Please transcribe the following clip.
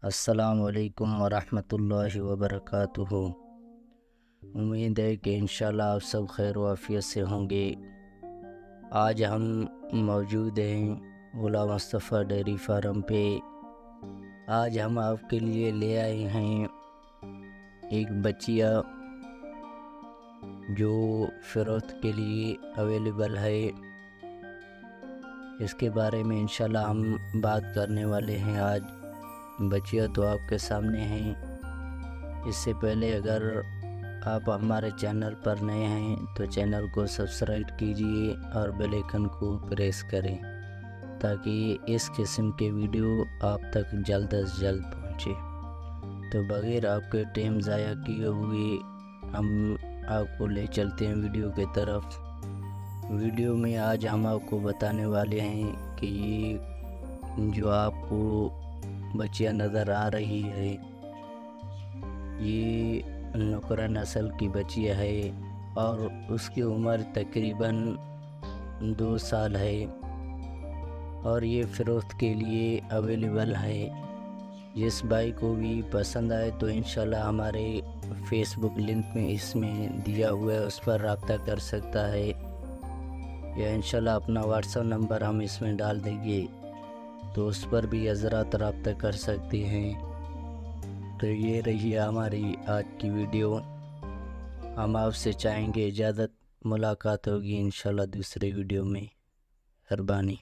السلام علیکم ورحمۃ اللہ وبرکاتہ۔ امید ہے کہ انشاءاللہ آپ سب خیر و عافیت سے ہوں گے۔ آج ہم موجود ہیں غلام مصطفیٰ ڈیری فارم پہ۔ آج ہم آپ کے لیے لے آئے ہیں ایک بچیا جو فروخت کے لیے اویلیبل ہے۔ اس کے بارے میں انشاءاللہ ہم بات کرنے والے ہیں آج۔ بچیا تو آپ کے سامنے ہیں۔ اس سے پہلے اگر آپ ہمارے چینل پر نئے ہیں تو چینل کو سبسکرائب کیجئے اور بیل آئیکن کو پریس کریں تاکہ اس قسم کے ویڈیو آپ تک جلد از جلد پہنچے۔ تو بغیر آپ کے ٹائم ضائع کیے ہوئے ہم آپ کو لے چلتے ہیں ویڈیو کی طرف۔ ویڈیو میں آج ہم آپ کو بتانے والے ہیں کہ یہ جو آپ کو بچیا نظر آ رہی ہے یہ نکرہ نسل کی بچیا ہے اور اس کی عمر تقریباً 2 سال ہے اور یہ فروخت کے لیے اویلیبل ہے۔ جس بھائی کو بھی پسند آئے تو انشاءاللہ ہمارے فیس بک لنک میں اس میں دیا ہوا ہے، اس پر رابطہ کر سکتا ہے، یا انشاءاللہ اپنا واٹس ایپ نمبر ہم اس میں ڈال دیں گے تو اس پر بھی حضرات رابطہ کر سکتے ہیں۔ تو یہ رہی ہماری آج کی ویڈیو۔ ہم آپ سے چاہیں گے اجازت، ملاقات ہوگی انشاءاللہ دوسرے ویڈیو میں۔ مہربانی۔